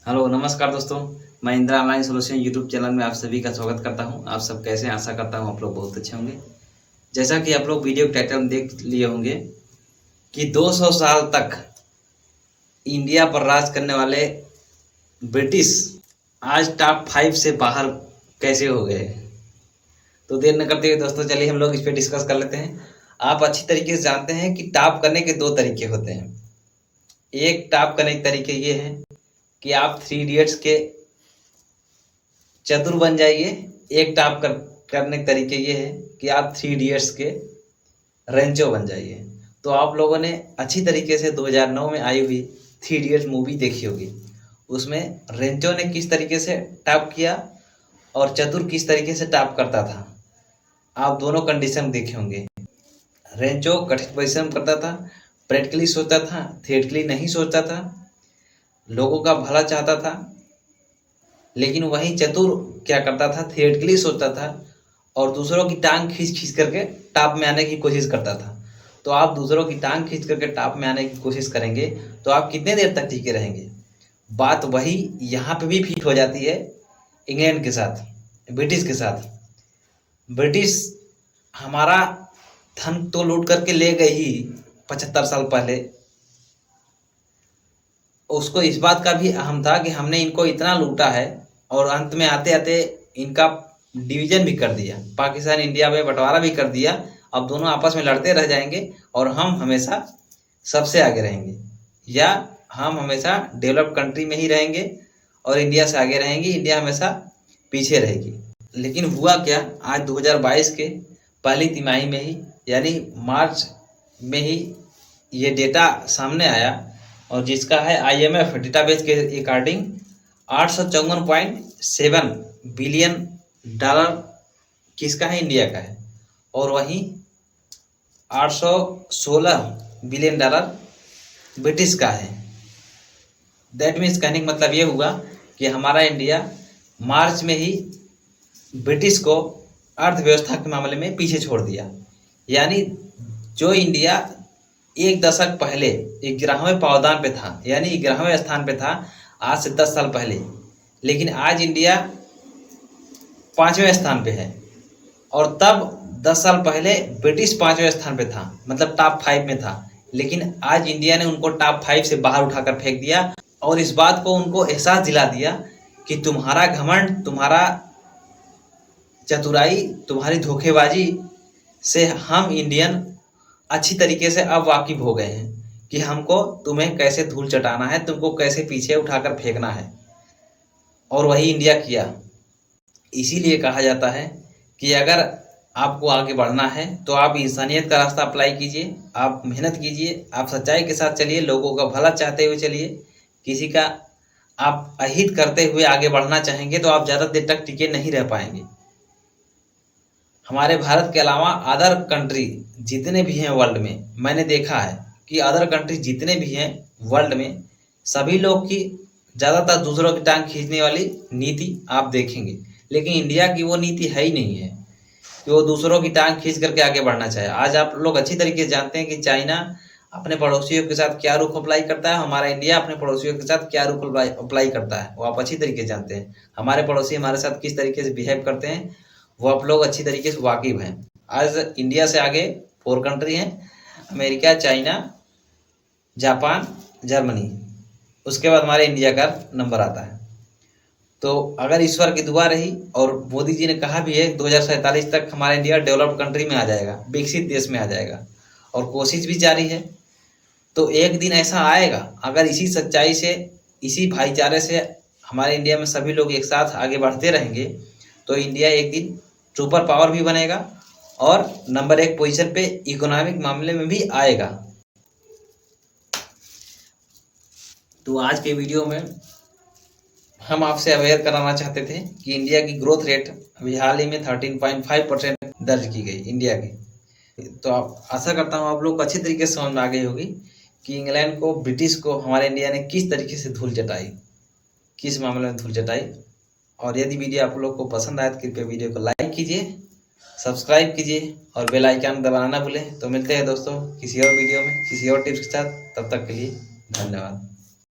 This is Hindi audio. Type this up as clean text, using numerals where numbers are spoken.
हेलो नमस्कार दोस्तों, मैं Indira online solution YouTube channel में आप सभी का स्वागत करता हूं। आप सब कैसे हैं? आशा करता हूं आप लोग बहुत अच्छे होंगे। जैसा कि आप लोग वीडियो टाइटल में देख लिए होंगे कि 200 साल तक इंडिया पर राज करने वाले ब्रिटिश आज टॉप 5 से बाहर कैसे हो गए। तो देर न करते हुए दोस्तों चलिए हम लोग इस पर डिस्कस कर लेते हैं। आप अच्छी तरीके से जानते हैं कि टॉप करने के दो तरीके होते हैं। एक टॉप करने के तरीके ये है कि आप 3 इडियट्स के चतुर बन जाइए। एक टॉप करने के तरीके ये है कि आप 3 इडियट्स के रेंचो बन जाइए। तो आप लोगों ने अच्छी तरीके से 2009 में आई हुई 3 इडियट्स मूवी देखी होगी। उसमें रेंचो ने किस तरीके से टॉप किया और चतुर किस तरीके से टॉप करता था, आप दोनों कंडीशन देखे होंगे। रेंचो कठिन परिश्रम करता था, प्रैक्टिकली सोचता था, थिएटिकली नहीं सोचता था, लोगों का भला चाहता था। लेकिन वहीं चतुर क्या करता था, थिएटिकली सोचता था और दूसरों की टांग खींच खींच करके टॉप में आने की कोशिश करता था। तो आप दूसरों की टांग खींच करके टॉप में आने की कोशिश करेंगे तो आप कितने देर तक टिके रहेंगे। बात वही यहाँ पे भी फिट हो जाती है इंग्लैंड के साथ, ब्रिटिश के साथ। ब्रिटिश हमारा धन तो लूट करके ले गई ही 75 साल पहले। उसको इस बात का भी अहम था कि हमने इनको इतना लूटा है और अंत में आते आते इनका डिवीजन भी कर दिया, पाकिस्तान इंडिया में बंटवारा भी कर दिया। अब दोनों आपस में लड़ते रह जाएंगे और हम हमेशा सबसे आगे रहेंगे, या हम हमेशा डेवलप्ड कंट्री में ही रहेंगे और इंडिया से आगे रहेंगे, इंडिया हमेशा पीछे रहेगी। लेकिन हुआ क्या, आज 2022 के पहली तिमाही में ही यानी मार्च में ही ये डेटा सामने आया और जिसका है IMF डेटाबेस के अकॉर्डिंग 854.7 बिलियन डॉलर किसका है, इंडिया का है। और वहीं 816 बिलियन डॉलर ब्रिटिश का है। दैट मीन्स कहने का मतलब ये हुआ कि हमारा इंडिया मार्च में ही ब्रिटिश को अर्थव्यवस्था के मामले में पीछे छोड़ दिया। यानी जो इंडिया एक दशक पहले 11वें पावदान पे था, यानी 11वें स्थान पे था आज से 10 साल पहले, लेकिन आज इंडिया 5वें स्थान पे है। और तब 10 साल पहले ब्रिटिश 5वें स्थान पे था, मतलब टॉप 5 में था। लेकिन आज इंडिया ने उनको टॉप 5 से बाहर उठाकर फेंक दिया और इस बात को उनको एहसास दिला दिया कि तुम्हारा घमंड, तुम्हारा चतुराई, तुम्हारी धोखेबाजी से हम इंडियन अच्छी तरीके से अब वाकिफ हो गए हैं कि हमको तुम्हें कैसे धूल चटाना है, तुमको कैसे पीछे उठाकर फेंकना है। और वही इंडिया किया। इसीलिए कहा जाता है कि अगर आपको आगे बढ़ना है तो आप इंसानियत का रास्ता अप्लाई कीजिए, आप मेहनत कीजिए, आप सच्चाई के साथ चलिए, लोगों का भला चाहते हुए चलिए। किसी का आप अहित करते हुए आगे बढ़ना चाहेंगे तो आप ज़्यादा देर तक टिके नहीं रह पाएंगे। हमारे भारत के अलावा अदर कंट्री जितने भी हैं वर्ल्ड में, मैंने देखा है कि अदर कंट्री जितने भी हैं वर्ल्ड में, सभी लोग की ज़्यादातर दूसरों की टांग खींचने वाली नीति आप देखेंगे। लेकिन इंडिया की वो नीति है ही नहीं है कि वो दूसरों की टांग खींच करके आगे बढ़ना चाहे। आज आप लोग अच्छी तरीके से जानते हैं कि चाइना अपने पड़ोसियों के साथ क्या रुख अप्लाई करता है, हमारा इंडिया अपने पड़ोसियों के साथ क्या रुख अप्लाई करता है, वो आप अच्छी तरीके से जानते हैं। हमारे पड़ोसी हमारे साथ किस तरीके से बिहेव करते हैं वो आप लोग अच्छी तरीके से वाकिफ हैं। आज इंडिया से आगे 4 कंट्री हैं, अमेरिका, चाइना, जापान, जर्मनी। उसके बाद हमारे इंडिया का नंबर आता है। तो अगर ईश्वर की दुआ रही, और मोदी जी ने कहा भी है 2047 तक हमारा इंडिया डेवलप्ड कंट्री में आ जाएगा, विकसित देश में आ जाएगा, और कोशिश भी जारी है। तो एक दिन ऐसा आएगा, अगर इसी सच्चाई से, इसी भाईचारे से हमारे इंडिया में सभी लोग एक साथ आगे बढ़ते रहेंगे तो इंडिया एक दिन सुपर पावर भी बनेगा और नंबर 1 पोजीशन पे इकोनॉमिक मामले में भी आएगा। तो आज के वीडियो में हम आपसे अवेयर कराना चाहते थे कि इंडिया की ग्रोथ रेट अभी हाल ही में 13.5% दर्ज की गई इंडिया की। तो आप आशा करता हूँ आप लोग को अच्छी तरीके से समझ में आ गई होगी कि इंग्लैंड को, ब्रिटिश को हमारे इंडिया ने किस तरीके से धूल चटाई, किस मामले में धूल चटाई। और यदि वीडियो आप लोग को पसंद आए तो कृपया वीडियो को लाइक कीजिए, सब्सक्राइब कीजिए और बेल आइकन दबाना ना भूलें। तो मिलते हैं दोस्तों किसी और वीडियो में किसी और टिप्स के साथ, तब तक के लिए धन्यवाद।